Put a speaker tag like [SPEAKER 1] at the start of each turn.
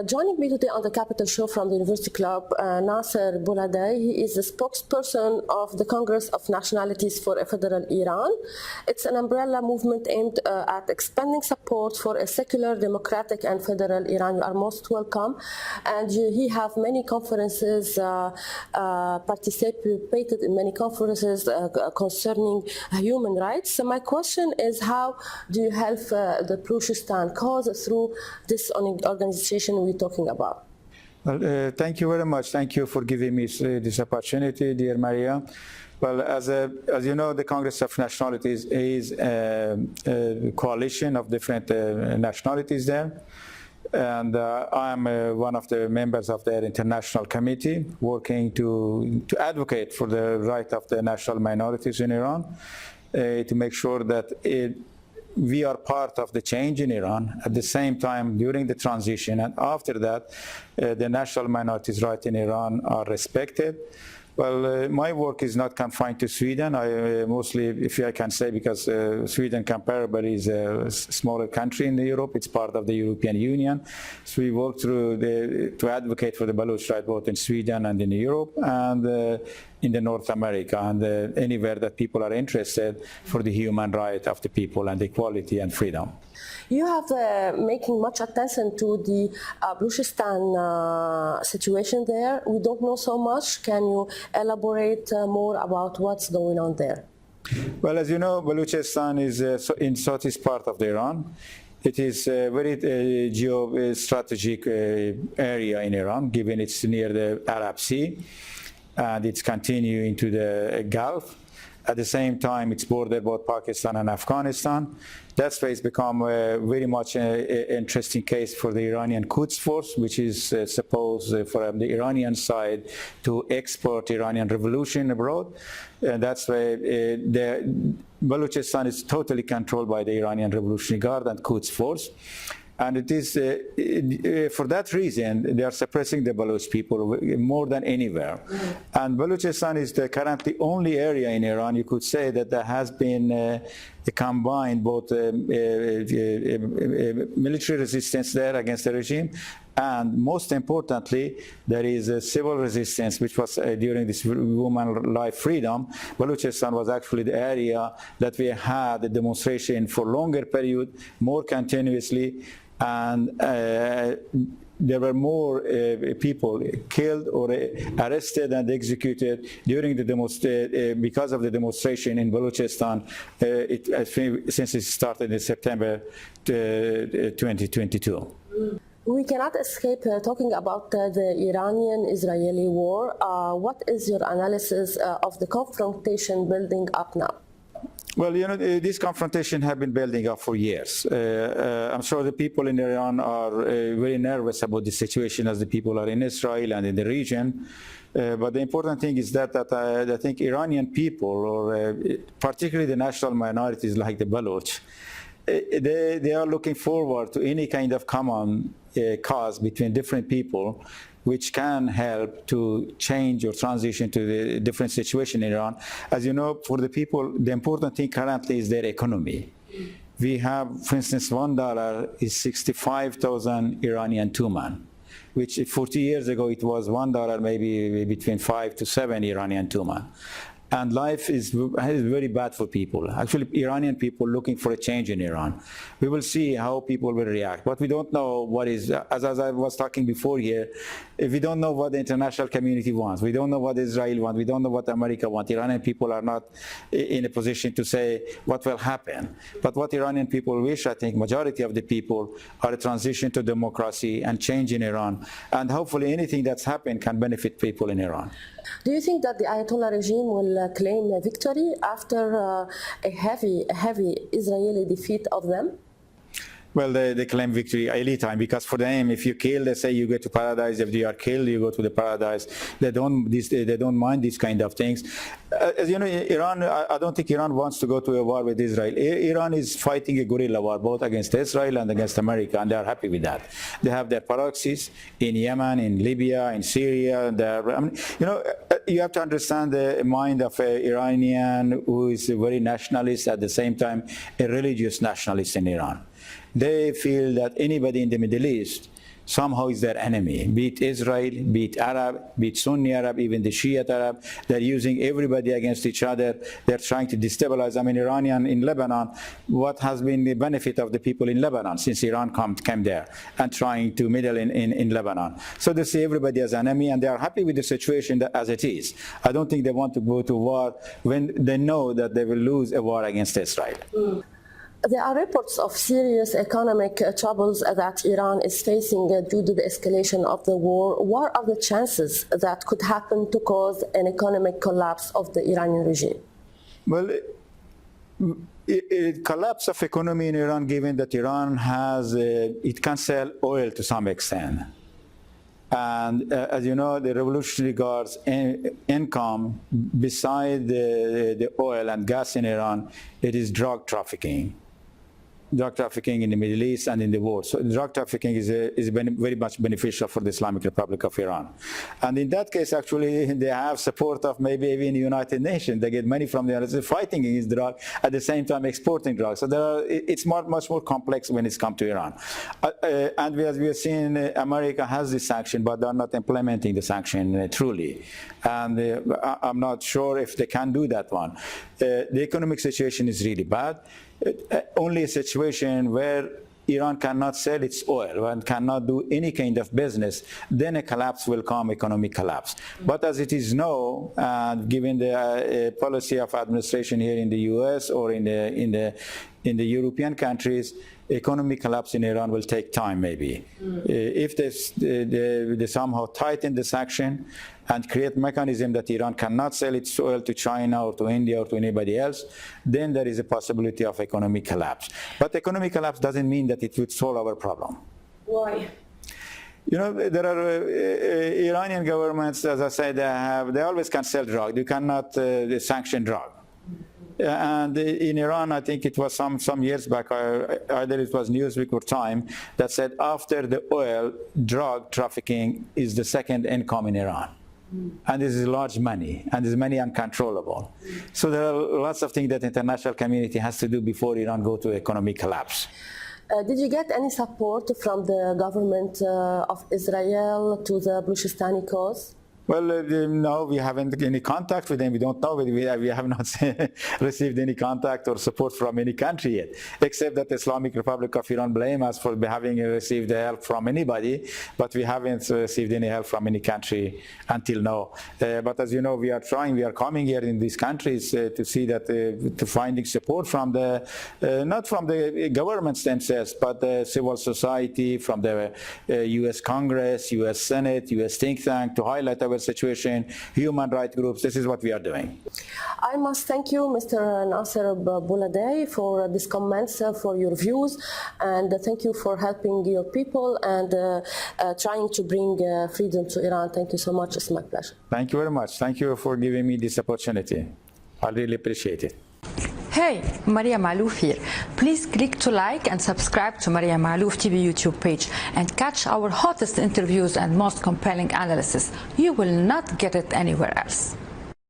[SPEAKER 1] Joining me today on the Capital Show from the University Club, Nasser Boladai. He is the spokesperson of the Congress of Nationalities for a Federal Iran. It's an umbrella movement aimed at expanding support for a secular, democratic and federal Iran. You are most welcome. And he have many conferences, participated in many conferences concerning human rights. So my question is, how do you help the Baluchistan cause through this organization we're talking about?
[SPEAKER 2] Well, thank you very much. Thank you for giving me this opportunity, dear Maria. Well, as you know, the Congress of Nationalities is a coalition of different nationalities there. And I'm one of the members of their international committee working to advocate for the right of the national minorities in Iran, to make sure that we are part of the change in Iran. At the same time, during the transition and after that, the national minorities' rights in Iran are respected. Well, my work is not confined to Sweden. I mostly, if I can say, because Sweden comparably is a smaller country in Europe, it's part of the European Union. So we work to advocate for the Baluch right both in Sweden and in Europe and in the North America and anywhere that people are interested for the human right of the people and equality and freedom.
[SPEAKER 1] You have making much attention to the Baluchistan situation there. We don't know so much. Can you elaborate more about what's going on there?
[SPEAKER 2] Well, as you know, Baluchistan is in southeast part of Iran. It is a very geostrategic area in Iran, given it's near the Arab Sea, and it's continuing to the Gulf. At the same time, it's bordered both Pakistan and Afghanistan. That's why it's become very much an interesting case for the Iranian Quds Force, which is supposed from the Iranian side to export Iranian revolution abroad. And that's why Balochistan is totally controlled by the Iranian Revolutionary Guard and Quds Force. And it is, for that reason, they are suppressing the Baloch people more than anywhere. And Balochistan is the currently only area in Iran, you could say, that there has been combined both military resistance there against the regime, and most importantly, there is a civil resistance, which was during this woman life freedom. Balochistan was actually the area that we had a demonstration for longer period, more continuously, and there were more people killed or arrested and executed during the because of the demonstration in Balochistan since it started in September 2022.
[SPEAKER 1] We cannot escape talking about the Iranian-Israeli war. What is your analysis of the confrontation building up now?
[SPEAKER 2] Well, you know, this confrontation has been building up for years. I'm sure the people in Iran are very nervous about the situation as the people are in Israel and in the region. But the important thing is that I think Iranian people, or particularly the national minorities like the Baloch, they are looking forward to any kind of common cause between different people, which can help to change or transition to the different situation in Iran. As you know, for the people, the important thing currently is their economy. We have, for instance, $1 is 65,000 Iranian tuman, which 40 years ago it was $1 maybe between 5 to 7 Iranian tuman. And life is very bad for people. Actually, Iranian people looking for a change in Iran. We will see how people will react. But we don't know what is, as I was talking before here, if we don't know what the international community wants, we don't know what Israel wants, we don't know what America wants. Iranian people are not in a position to say what will happen. But what Iranian people wish, I think, majority of the people, are a transition to democracy and change in Iran. And hopefully anything that's happened can benefit people in Iran.
[SPEAKER 1] Do you think that the Ayatollah regime will claim a victory after a heavy Israeli defeat of them?
[SPEAKER 2] Well, they claim victory any time, because for them, if you kill, they say you go to paradise. If you are killed, you go to the paradise. They don't mind these kind of things. As you know, Iran, I don't think Iran wants to go to a war with Israel. Iran is fighting a guerrilla war, both against Israel and against America, and they are happy with that. They have their proxies in Yemen, in Libya, in Syria. I mean, you know, you have to understand the mind of an Iranian who is very nationalist, at the same time a religious nationalist in Iran. They feel that anybody in the Middle East somehow is their enemy, be it Israel, be it Arab, be it Sunni Arab, even the Shiite Arab. They're using everybody against each other. They're trying to destabilize. I mean, Iranian in Lebanon, what has been the benefit of the people in Lebanon since Iran came there and trying to meddle in Lebanon? So they see everybody as an enemy, and they are happy with the situation as it is. I don't think they want to go to war when they know that they will lose a war against Israel.
[SPEAKER 1] There are reports of serious economic troubles that Iran is facing due to the escalation of the war. What are the chances that could happen to cause an economic collapse of the Iranian regime?
[SPEAKER 2] Well, collapse of economy in Iran, given that Iran it can sell oil to some extent. And as you know, the Revolutionary Guard's income, beside the oil and gas in Iran, it is drug trafficking. Drug trafficking in the Middle East and in the world. So drug trafficking is very much beneficial for the Islamic Republic of Iran. And in that case, actually, they have support of maybe even the United Nations. They get money from the United States fighting against drug, at the same time exporting drugs. So it's much more complex when it's come to Iran. And as we have seen, America has this sanction, but they're not implementing the sanction truly. And I'm not sure if they can do that one. The economic situation is really bad. Only a situation where Iran cannot sell its oil and cannot do any kind of business, then a collapse will come, economic collapse. But as it is now, given the policy of administration here in the US or in the European countries, economic collapse in Iran will take time maybe. If they somehow tighten the sanction and create mechanism that Iran cannot sell its oil to China or to India or to anybody else, then there is a possibility of economic collapse. But economic collapse doesn't mean that it would solve our problem.
[SPEAKER 1] Why?
[SPEAKER 2] You know, there are Iranian governments, as I said, they always can sell drug. You cannot sanction drug. And in Iran, I think it was some years back, either it was Newsweek or Time, that said after the oil, drug trafficking is the second income in Iran. And this is large money, and this money uncontrollable. So there are lots of things that the international community has to do before Iran go to economic collapse.
[SPEAKER 1] Did you get any support from the government of Israel to the Baluchistani cause?
[SPEAKER 2] Well, no, we haven't any contact with them. We don't know. We have not received any contact or support from any country yet, except that the Islamic Republic of Iran blame us for having received help from anybody, but we haven't received any help from any country until now. But as you know, we are trying. We are coming here in these countries to see that, to finding support from not from the governments themselves, but the civil society, from the U.S. Congress, U.S. Senate, U.S. think tank, to highlight our situation, human rights groups. This is what we are doing.
[SPEAKER 1] I must thank you, Mr. Nasser Boladai, for these comments, for your views, and thank you for helping your people and trying to bring freedom to Iran. Thank you so much. It's my pleasure.
[SPEAKER 2] Thank you very much. Thank you for giving me this opportunity. I really appreciate it.
[SPEAKER 3] Hey, Maria Malouf here. Please click to like and subscribe to Maria Malouf TV YouTube page and catch our hottest interviews and most compelling analysis. You will not get it anywhere else.